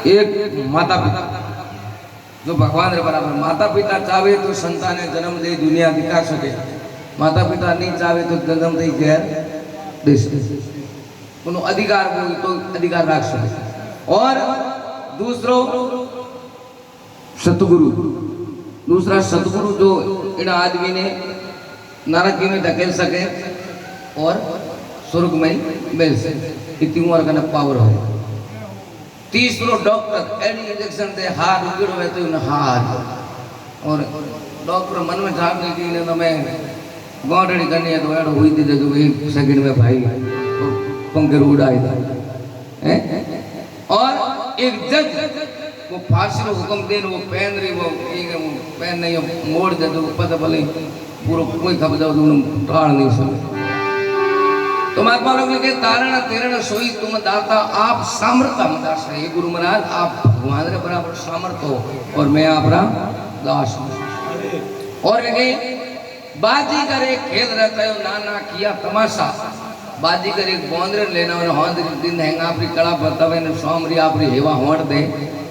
एक माता पिता जो भगवान रे बराबर माता पिता चाहे तो संताने जन्म दे दुनिया दिखा सके माता पिता नहीं चाहे तो जन्म दे घेर दे सके कोनो अधिकार हो तो अधिकार रख सके। और दूसरो सतगुरु दूसरा सतगुरु जो इन आदमी ने नरक में धकेल सके और स्वर्ग में मिल सके इतनी उम्र का पावर हो। तीसरो डॉक्टर एडी इंजेक्शन दे हाथ उगड़ हुए तो उन्हें हाथ और डॉक्टर मन में ठाक नहीं की ना मैं गौंडड़ी करनी है तो ऐड हुई थी जो एक सेकंड में भाई तो पंखे उड़ाई था और एक जज वो फांसी को हुक्म दे वो पेन रही वो पेन नहीं मोड़ दे तो पता भले पूरा कोई खप जाओ तो टाल नहीं सके। तो महात्मा लोग लिखे तारण तेरण सोई तुम दाता आप सामर्थ्य दास है गुरु महाराज आप भगवान रे बराबर सामर्थ हो और मैं आपरा दास हूं। और लगे बाजीगर एक खेल रहता है नाना किया तमाशा बाजीगर एक बौंदरे लेना और हौंद दिन हैंगा आपरी कला बतावे ने सोमरी आपरी हेवा होड़ दे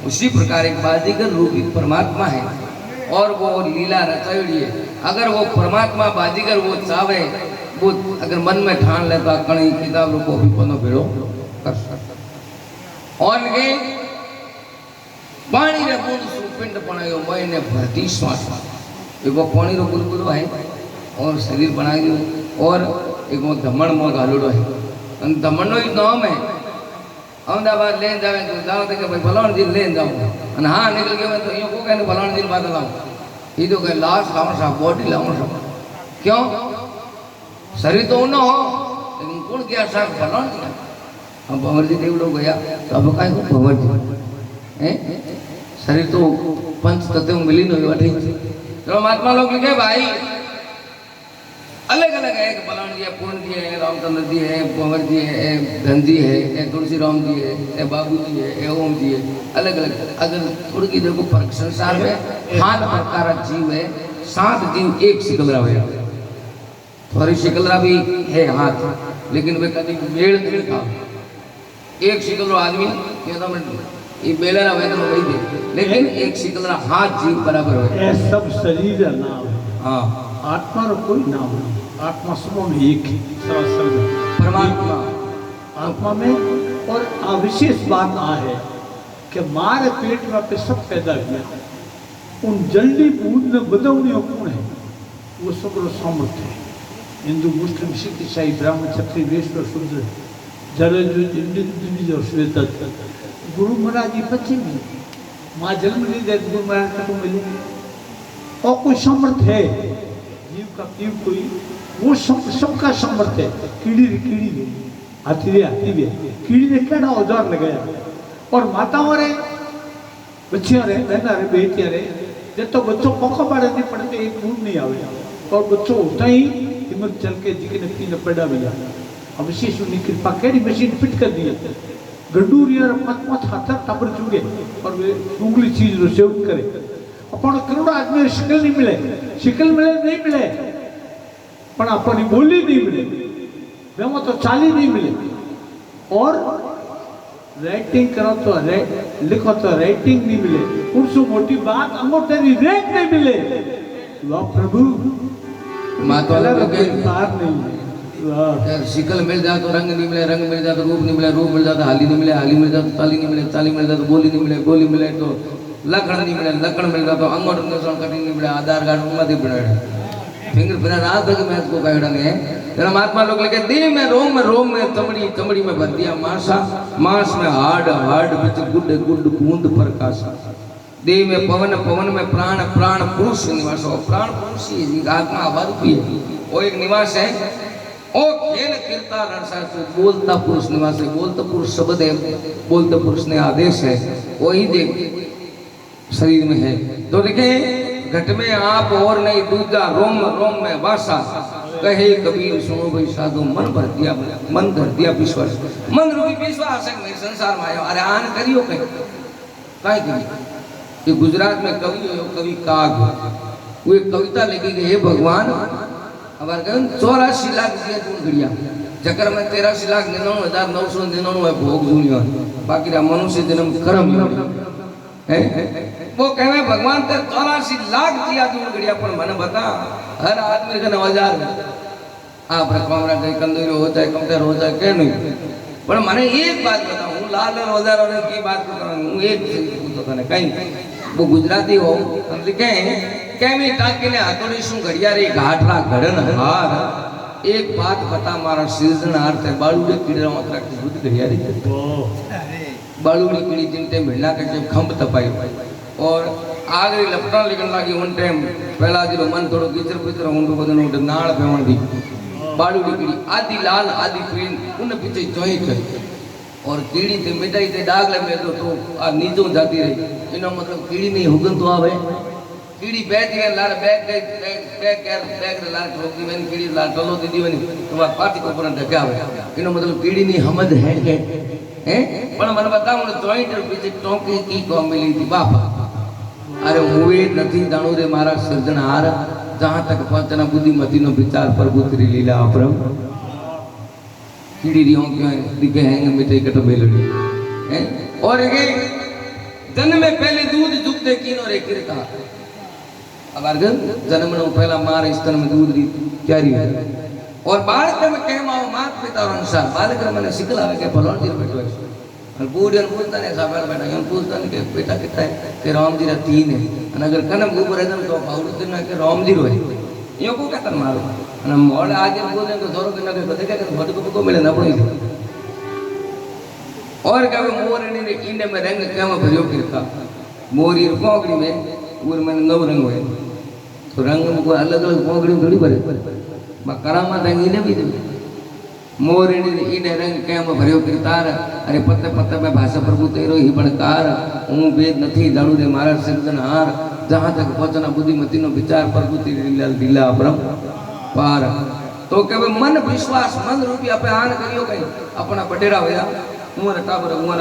उसी प्रकार एक बाजीगर रूपी परमात्मा है और वो लीला रचाई है। अगर वो परमात्मा बाजीगर वो चाहे वो अगर मन में ठान लेता कई किताब को भी पनो भेड़ो कर सकता। और लगे पानी रे बूंद पिंड बनायो महीने भरती श्वास एक वो पानी रो बुलबुलो है और शरीर बनाई दियो और एक वो धमण मो घालोड़ो है अन धमण नो ही नाम है अहमदाबाद लेन जावे तो जाओ तो भाई फलाण जी लेन जाओ अन हां निकल गयो मैं तो यो को कहने फलाण जी बात लाऊं ये तो कहे लाश लाऊं सा बॉडी लाऊं सा क्यों शरीर तो न हो लेकिन कौन क्या साथ फलाण जी अब भंवर जी देवड़ो गया तो अब काहे को भंवर जी हैं शरीर तो पंच तत्व मिली न अठी चलो महात्मा लोग लिखे भाई अलग अलग है एक फलाण जी है पूर्ण जी है रामचंद्र जी है भंवर जी है धन जी है तुलसी राम जी है बाबू जी है ओम जी है अलग अलग अगर थोड़ी की देखो फर्क संसार में 7 प्रकार जीव है 7 जीव एक सिकलरा है थोड़ी सिकलरा भी है हाथ लेकिन वे कभी मेल नहीं था एक सिकलरा आदमी ये बेलरा है तो वही दे लेकिन एक सिकलरा हाथ जीव बराबर है सब शरीर है नाम हाँ आत्मा रो कोई नाम नहीं आत्मा सब में एक ही सरासर परमात्मा आत्मा में और अविशेष बात आ है कि मारे पेट में पे सब पैदा किया उन जल्दी बूंद में बदौनियों कौन है वो सब सामर्थ्य है हिंदू मुस्लिम सिख ईसाई ब्राह्मण क्षत्रिय वैश्य शूद्र जल श्वेत गुरु महाराज जी बच्चे भी माँ जन्म नहीं दे गुरु महाराज को मिले और कोई सामर्थ्य है जीव का जीव कोई वो सबका सामर्थ्य है कीड़ी ने हाथी रे कीड़ी ने केड़ा औजार लगाया और माताओं रे बच्चियां रे बहना रे बेटियां रे जब तो बच्चों पक्का पड़े नहीं पड़ते एक बूंद नहीं आवे और बच्चों होता ही हिम्मत चल के जी ने तीन पड़ा भी जाता अब विशेष उनकी कृपा केड़ी मशीन फिट कर दी गंडूरिया मत हाथ टाबर चुगे और वे उंगली चीज रो सेव करे अपन करोड़ आदमी शिकल नहीं मिले शिकल मिले नहीं मिले पर अपनी बोली नहीं मिले वेमो तो चाली नहीं मिले और राइटिंग करो तो लिखो तो राइटिंग नहीं मिले उनसे मोटी बात अंगूठे रेट नहीं मिले वाह प्रभु माता लगे बात नहीं शिकल मिल जाए तो रंग नहीं मिले रंग मिल जाए तो रूप नहीं मिले रूप मिल जाए तो हाली नहीं मिले हाली मिल जाए तो ताली नहीं मिले ताली मिल जाए तो बोली नहीं मिले बोली मिले तो लखन नहीं मिले लखन मिल जाए तो अंगूठ कटिंग नहीं मिले आधार कार्ड उम्मत ही बना फिंगरप्रिंट आज तक मैं इसको कह रहे हैं तेरा महात्मा लोग लेके देह में रोम में चमड़ी में भर दिया मांस में हार्ड बिच गुड बूंद प्रकाश देह में पवन में प्राण पुरुष निवास हो प्राण पुरुष ही आत्मा आवाज भी है वो एक निवास है ओ खेल कीर्ता रणसार से बोलता पुरुष निवास है बोलता पुरुष शब्द है बोलता पुरुष ने आदेश है वही देख शरीर में है तो देखे घट में आप और नहीं दूजा रोम में वासा कहे कबीर सुनो भाई साधु मन कर दिया विश्वास मन रूपी विश्वास है संसार में आयो अरे आन करियो काई करियो ये गुजरात में कवि काग वो एक कविता लिखी गई हे भगवान हमारे 84 लाख दिया तुम घड़िया जकर में 83,99,999 भोग जूनियो बाकी रा मनुष्य जन्म कर्म है वो कहवे भगवान ते 84 लाख दिया तू गड़िया पर मन बता हर आदमी का 9,000 आप रकमरा कहीं कंदूरी होता है कमतर होता है क्या नहीं पर मैंने एक बात बताऊं हूँ लाल रोजार और की बात हूँ एक तो कहीं वो गुजराती हो हम लिखे કેમી ટાંકીને હાથોડી શું ઘડિયાળી ઘાટલા ઘડન હાર એક વાત બતા મારા સિરજનહાર તે બાળુડી કીડા માત્ર બુદ્ધ ઘડિયાળી बालूड़ी कीड़ी जिन टाइम भिड़ना के जब खंभ तपाई और आगरी लपटा लगन लगी उन टाइम पहला जो मन थोड़ो कीचर पिचर उन बदन उठ नाड़ पेवण दी बालूड़ी कीड़ी आदि लाल आदि पीन उन पीछे चोई थे और कीड़ी ते मिटाई ते दाग लगे तो आ नीचो जाती रही इनो मतलब कीड़ी नहीं हुगन तो आवे कीड़ी बैठ गई लाल बैग बैग लाल ठोकी मैंने कीड़ी लाल टलो दी बनी तो वह पार्टी को ऊपर ढका आवे इनो मतलब कीड़ी नहीं हमद है के हैं पण मन बताऊं जॉइंट पीछे टोंकी की को मिली थी बापा अरे हुए नथी दाणु रे मारा सृजनहार जहां तक पहुंचना बुद्धिमती नो विचार पर बुतरी लीला अपरम कीड़ी रियो क्यों दिखे हैं मिटे कट बेलड़ी हैं और ये जन्म में पहले दूध जुगते कीनो रे किरता अब अर्गन जन्म में पहला मार स्तन में दूध दी तैयारी है और बालक में कहमा मात पिता अनुसार बालक मैंने सिखला के फलोन जी बैठो और बूढ़े पूछता ने साबर बैठा हम पूछता ने के बेटा कितना है कि राम जी रा 3 है और अगर कनम ऊपर एकदम तो फाउड़ दिन के राम जी रोए यो को कहता मारो और मोड़ आगे बोले तो जोर के नगे कदे के भट को मिले ना पड़ी और कभी मोर ने इंडे में रंग केम भरियो किरका मोरी पोगड़ी में ऊर में 9 रंग हुए तो रंग में कोई अलग-अलग पोगड़ी थोड़ी भरे करामा रंग इने भी मोरनी इने रंग केम भरियो किरतार अरे पत्ते पत्ते में भाषा प्रभु तेरो ही बनकार हूँ वेद नथी दाणु दे मारा सिरजनहार जहाँ तक पहुँचना बुद्धिमती नो विचार प्रभु तेरी लीला अपरम पार तो कभी मन विश्वास मन रूपी अपे आन करियो कहीं अपना बडेरा होया उमर टाबर उमर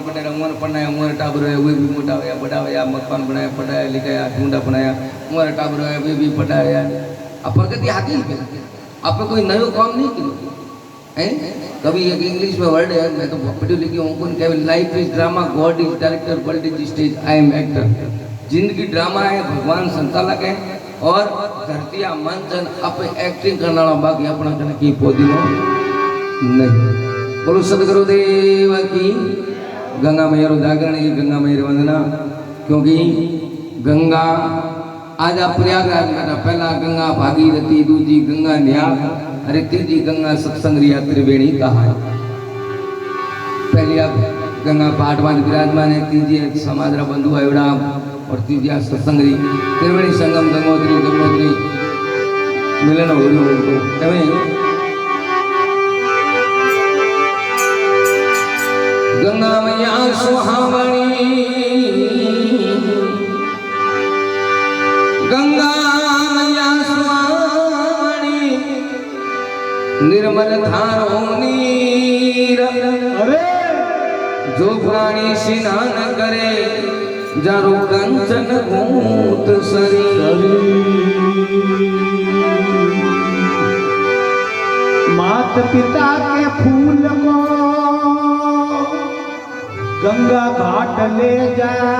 बडेरा उमर पढ़ाया उमर टाबर है वे भी मोटा होया बड़ा होया मकान बनाया पढ़ाया लिखाया ढूंढा बनाया उमर टाबर है वे भी पढ़ाया अब प्रगति आती है आप कोई नयो काम नहीं किया हैं कभी एक इंग्लिश में वर्ड है मैं तो पढ़ी लिखी हूँ कौन कहे life is drama God is director world is stage I am actor जिंदगी ड्रामा है भगवान संचालक है और धरतिया मंचन आप एक्टिंग करना बाकी अपना कने की पोदी नो नहीं बोलो सदगुरुदेव की गंगा मैया जागरण की गंगा मैया वंदना क्योंकि गंगा आज प्रयागराज में पहला गंगा भागीरथी दूजी गंगा न्याग अरे तीजी गंगा सत्संग रिया त्रिवेणी कहा है पहली आप गंगा पाटवान विराजमान है तीजी समाजरा बंधु आयोड़ा और तीजी सत्संग त्रिवेणी संगम गंगोत्री मिलन हो गंगा मैया सुहावणी गंगा मैया सुहावणी निर्मल धारो नीर अरे जो प्राणी स्नान करे जारो कंचन भूत शरीर मात पिता के फूल को गंगा घाट ले जाए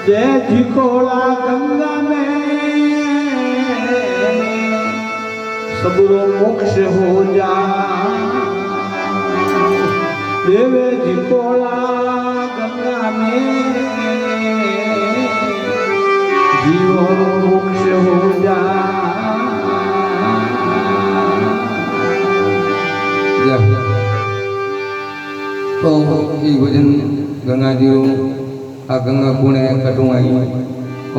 जय झिकोड़ा गंगा में सबरो मोक्ष हो जाए वे झिकोड़ा गंगा में जीवो मोक्ष हो जाए तो ये भजन गंगा जी आ गंगा कुणे कटू आई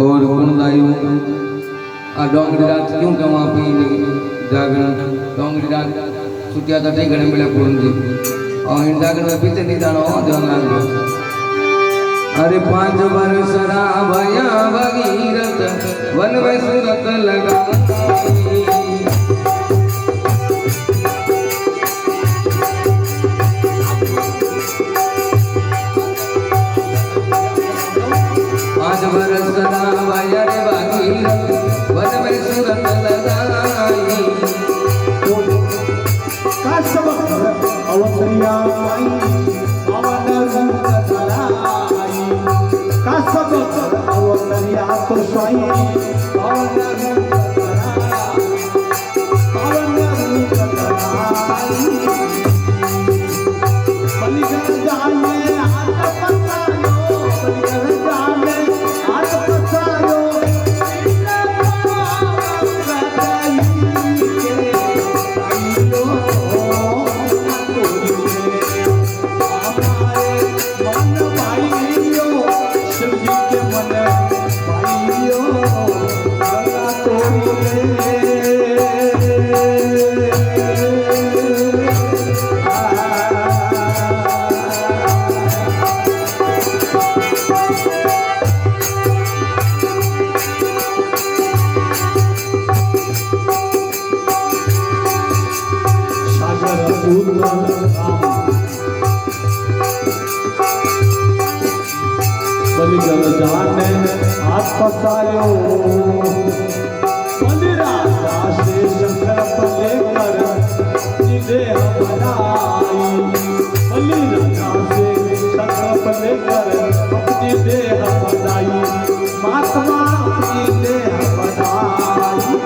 और कुण लायो आ डोंगरी रात क्यों कमा पी जागरण डोंगरी रात छुट्टिया तो ठीक घने मिले पूर्ण जी और इन जागरण में पीते नहीं जानो ध्यान अरे 5 वर्ष रा भया भगीरथ वन में सूरत लगा 5 वर्ष रा भया रे भगीरथ वन में सूरत लगा स्वाई पवन रूप धराई कसब अवतरिया तो स्वाई पवन रूप धराई पवन रूप धराई बलिगर जाने हाथ पसारो बलिगर जाने हाथ पसारो बलिगर जाने हाथ पसारो बलिराजा से शंकर पर लेकर देह बनाई बलिराजा से शंकर पर लेकर अपनी देह बनाई महात्मा अपनी देह बनाई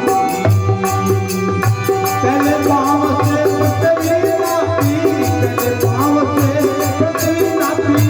पहले पाँव से पृथ्वी नापी पहले पाँव से पृथ्वी नापी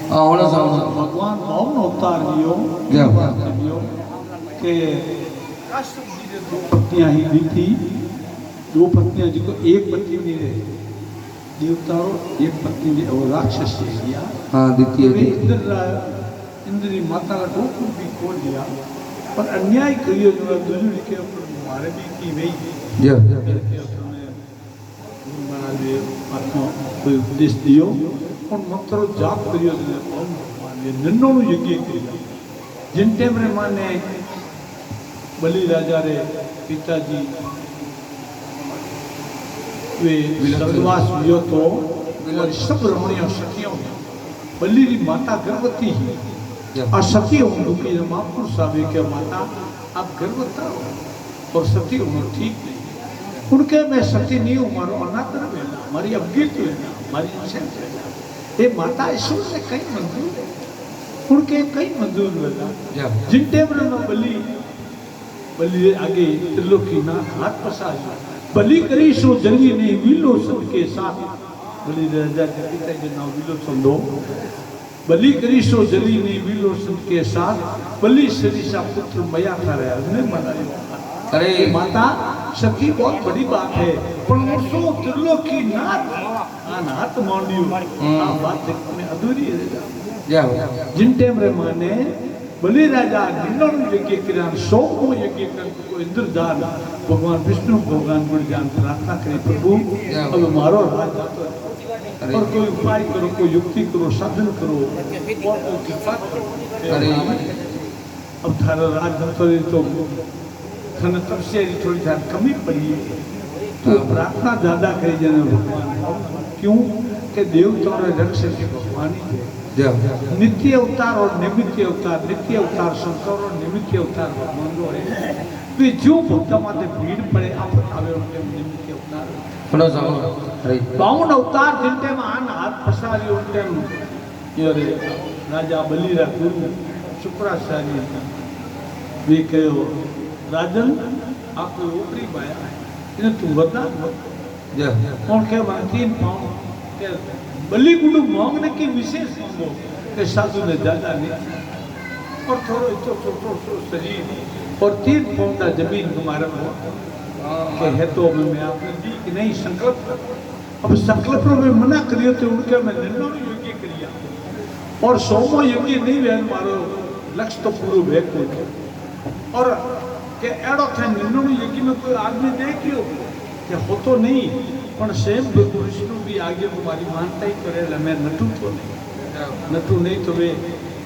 भगवान भाव नो अवतार लियो के दो पत्नियां ही दी थी। दो पत्नियां जिको एक पत्नी ने देवताओं एक पत्नी ने और राक्षस ने लिया। हाँ द्वितीय इंद्री माता का टोकू भी खोल दिया पर अन्याय करियो जो दुजुड़ी के ऊपर मारे भी की वही कोई उपदेश दियो और मंत्रो जाप करियो नन्नो यज्ञ किया जिन टाइम रे माने बलि राजा रे पिताजी वे स्वर्गवास हुयो तो सब रमणीय सखियों बलि री माता गर्भवती ही और सखी होंगे कि महापुरुष आवे के माता आप गर्भवती हो और सखी होना ठीक नहीं उनके मैं सती नहीं हूँ मारो अनाथ रहना हमारी अवगित रहना हमारी ये माता ईश्वर से कई मंजूर है उनके कई मंजूर रहना जिन टाइम में बलि आगे त्रिलोकी ना हाथ पसार बलि करी सो जंगी ने विलो सन के साथ बलि राजा के पिता के नाम विलो संदो बलि करी सो जली ने विलो सन के साथ बलि सरिसा पुत्र मया कर रहा है मनाया। अरे माता सखी बहुत बड़ी बात है पर वो सो त्रिलोकी नाथ अनाथ मांडियो आ बात में अधूरी है जय हो जिन टाइम रे माने बलि राजा निन्नन यज्ञ किरान 100 यज्ञ कर को इंद्रजान भगवान विष्णु भगवान गुणगान प्रार्थना करे प्रभु अब मारो राज जातो और कोई उपाय करो कोई युक्ति करो साधन करो और कोई कृपा करो अरे अब थारा राज जातो तो थन तपस्या की थोड़ी सी कमी पड़ी तो प्रार्थना ज्यादा करी जने भगवान क्यों कि देवता और रक्षक भगवान ही है जय हो नित्य अवतार और निमित्त अवतार नित्य अवतार शंकर और निमित्त अवतार भगवान जो है वे जो भक्त माते भीड़ पड़े आप आवे उनके निमित्त अवतार सुनो जाओ अरे बावन अवतार जिन टाइम आन हाथ पसारी उन टाइम ये राजा बलि रा गुरु शुक्राचार्य वे कहो राजन आप ओपरी बाया है इन्हें तू वरदान जय कौन के 3 पाउंड के बलि गुरु मांगने की विशेष मांगो कि साधु ने ज्यादा नहीं और थोड़ो छोटो शरीर और 3 पाउंड जमीन हमारे के है तो मैं आपने दी कि नहीं संकल्प अब संकल्प में मना करियो तो उनके मैं निर्णय योग्य करिया और 100 योग्य नहीं वे मारो लक्ष्य तो पूरो भेक और के एड़ो थे निर्णय योग्य में कोई आदमी देखियो कि हो तो नहीं पण सेम विष्णु भी आगे हमारी मानता ही करे मैं नटू तो नहीं तो वे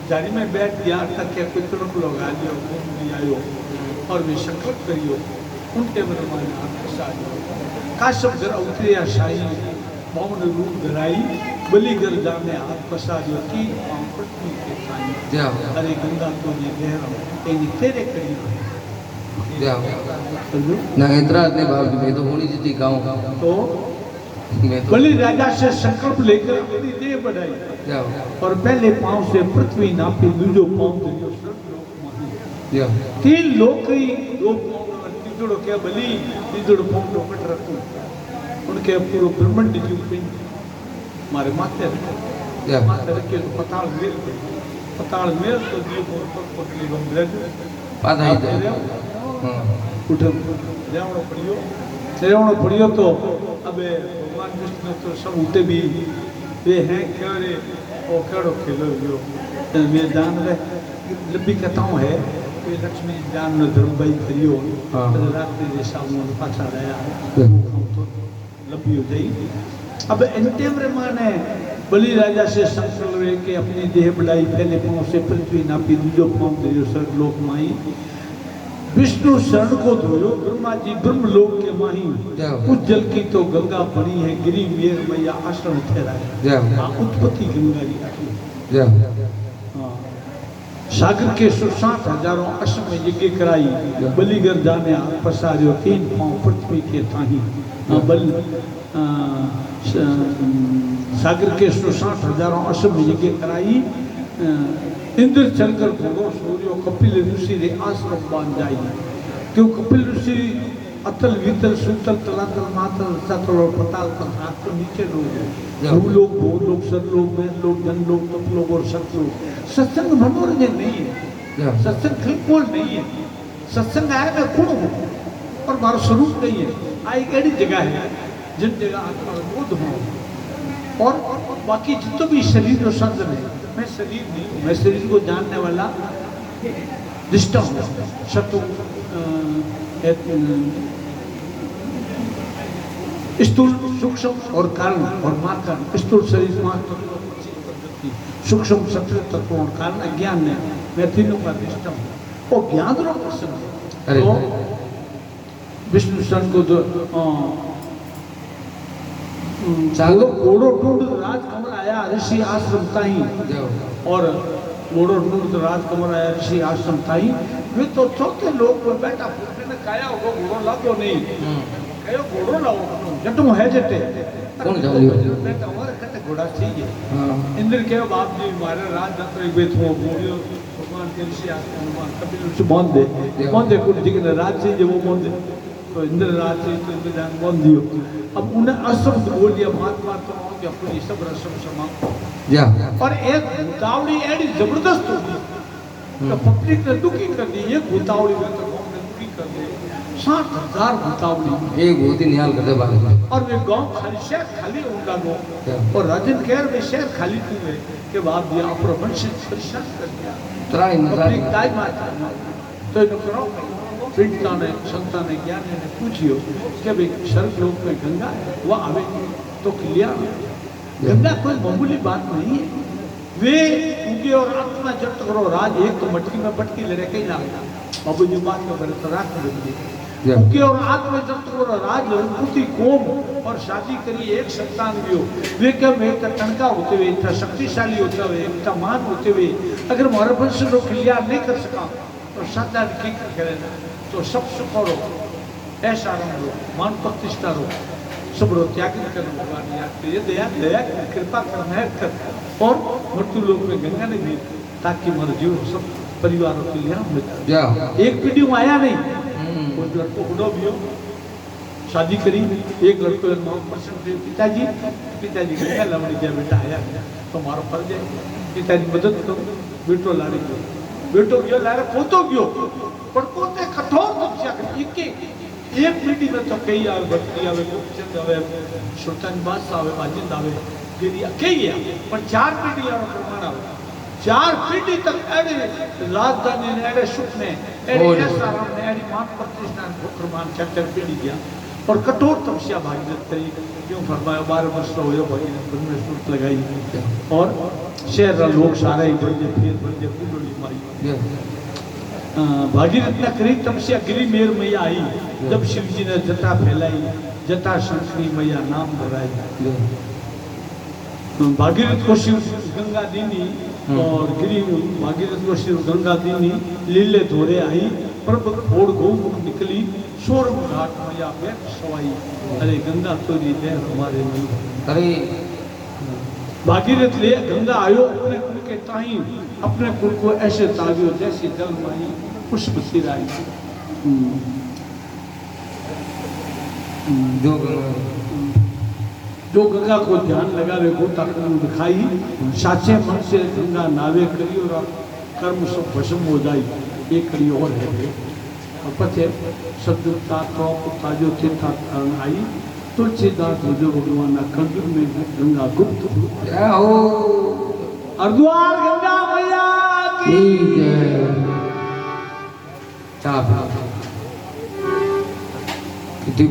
जारी में बैठ गया तक क्या कोई तरफ लोग आ लियो भी आयो और वे संकल्प करियो उनके मन में आत्मसात काश्यप घर उतरिया शाही मौन रूप धराई बलिगर जाने हाथ पसारियो 3 पांव पृथ्वी के खाई जय हो अरे गंगा तो ये गहरा एनी तेरे करियो जय हो ना इतराज ने बाप मैं तो होनी जीती गाऊं तो मैं तो बलि राजा से संकल्प लेकर अपनी देह बढ़ाई जय हो और पहले पांव से पृथ्वी नापी दूजो पांव धरियो स्वर्गलोक माही जय हो 3 लोक ही 2 पांव तीजड़ो क्या बलि तीजड़ो पांव पट रखो उनके पूरा ब्रह्मांड जी पिंड मारे माथे रखे जय हो माथे रखे तो पताल मेल तो दियो पर पटली बम ब्रेड पादा ही दे हां उठ रेवणो पड़ियो तो अबे भगवान विष्णु तो सब उठे भी वे हैं क्योरे ओ केड़ो खेलो यो मैं जान रे लंबी कथाओं है कि लक्ष्मी जान न धर्म भाई करियो रात्रि जैसा वो पाछा रहा तो लंबी हो गई अब अंतिम रे माने बलि राजा से संकल्प वे के अपनी देह बढ़ाई पहले पांव से पृथ्वी नापी दूजो पांव धरियो स्वर्गलोक माई विष्णु शरण को धोयो ब्रह्मा जी ब्रह्मलोक के माही उस जल की तो गंगा बनी है गिरी मेर मैया आश्रम ठहराया उत्पत्ति गंगा जी आखिर सागर के 60,000 अश्व में यज्ञ कराई बलिगर जाने पसारियो 3 पांव पृथ्वी के ताही बल सागर के 60,000 अश्व में यज्ञ कराई इंद्र चलकर घोड़ो सूर्यो कपिल ऋषि रे आश्रम बांध जाई क्यों कपिल ऋषि अतल वितल सुतल तलातल मातल सतल और पताल पर हाथ तो नीचे लोग भूलोक सरलोक महलोक जनलोक तपलोक और सतलोक सत्संग मनोरंजन नहीं है सत्संग बिल्कुल नहीं है सत्संग आया मैं कौन हूँ और मारा स्वरूप नहीं है आई एड़ी जगह है जिन जगह आत्मा बोध हो और बाकी जितना भी शरीर और साधन है मैं शरीर नहीं हूँ मैं शरीर को जानने वाला दृष्टा हूँ शत्रु स्थूल सूक्ष्म और कारण और मात्र स्थूल शरीर मात्र सूक्ष्म सत्र तत्व और कारण अज्ञान है मैं तीनों का दृष्टा हूँ और ज्ञान रो प्रसन्न है तो विष्णु सन को घोड़ो ढूंढ राजकमल आया ऋषि आश्रम ताई और घोड़ो ढूंढ राजकमल आया ऋषि आश्रम ताई वे तो चौथे लोग में बैठा पूछने में काया होगा घोड़ो ला दो नहीं कहो घोड़ो लाओ जटू है जटे कौन जालियो बेटा हमारे कटे घोड़ा चाहिए इंद्र के बाप जी मारे राज जातो एक बेत हो घोड़ियो भगवान के ऋषि आश्रम भगवान कपिल ऋषि बांध दे कुछ जी के राज चाहिए वो बांध दे तो इंद्र राज चाहिए तो इंद्र जान बांध दियो अब उन्हें अशब्द बोल दिया महात्मा तो क्या पूरी सब रसम समाप्त और एक भूतावली एडी जबरदस्त होगी तो पब्लिक ने दुखी कर दी ये भूतावली में तो कौन ने दुखी कर दी 60,000 मुतावली एक बहुत ही निहाल करते बात और वे गांव खाली शहर खाली होगा क्या? और राजन कह रहे शहर खाली क्यों है कि बाप दिया अपना वंश परेशान कर दिया तराई अपनी नजर दाई माता तो इन करो पीड़िता ने संता ने ज्ञान ने पूछियो कि भाई स्वर्ग लोक में गंगा है वह आवे तो क्लियर गंगा कोई मामूली बात नहीं है वे उगे और आत्मा जब तक करो राज एक तो मटकी में पटकी ले रहे कहीं ना बाबू जी बात में बड़े तराक देंगे उनके और आत्मा जब तक करो राज पुती कोम और शादी करी एक संतान भी हो वे कब एक टनका होते हुए इतना शक्तिशाली होते हुए इतना मान होते हुए अगर हमारे वंश को क्लियर नहीं कर सका तो सादा की करे तो सब सुख रो ऐसा रो मान प्रतिष्ठा रो सब रो त्याग करना भगवान याद ये दया दया कृपा करना है कर और मृत्यु लोक में गंगा ने दी ताकि हमारा जीव सब परिवारों के लिए हम एक पीढ़ी में आया नहीं उस लड़को उड़ो भी हो शादी करी एक लड़को पिताजी गंगा लवणी जा बेटा आया तो हमारा फर्ज है पिताजी मदद करो बेटो लारे गयो बेटो गयो लारे पोतो गयो पर पोते कठोर तपस्या करी एक पीढ़ी में तो कई आवे भक्ति आवे गोपचंद आवे सुल्तान बादशाह आवे वाजिद आवे गिरी कई है पर 4 पीढ़ी वाला प्रमाण आवे 4 पीढ़ी तक एडे राजधानी ने एडे सुख ने एडे ऐसा ने एडी मान प्रतिष्ठा प्रमाण 4 पीढ़ी गया और कठोर तपस्या भागीरथ करी क्यों फरमाया 12 वर्ष होयो भागीरथ में सूट लगाई और शहर रा लोग सारे बंदे फिर बंदे कुंडली मारी भागीरथ ने करी तपस्या गिरी मेर मैया आई जब शिव जी ने जटा फैलाई जटा शंकरी मैया नाम धराई भागीरथ को शिव गंगा दीनी और गिरी भागीरथ को शिव गंगा दीनी लीले धोरे आई प्रभ घोड़ घूम निकली सोरम घाट मैया बैठ सवाई अरे गंगा तोरी दे हमारे नहीं अरे भागीरथ ले गंगा आयो अपने कुल के ताई अपने कुल को ऐसे तागियो जैसी जल माई पुष्प सिराई जो गंगा को ध्यान लगावे गोता कर्म दिखाई साचे मन से गंगा नावे करी और कर्म सब भस्म हो जाए एक कड़ी और है और पते सदुता तो ताजो तीर्था आई तुलसीदास जो भगवान खंडूर में गंगा गुप्त क्या हो अर्द्वार गंगा मैया की जय चाप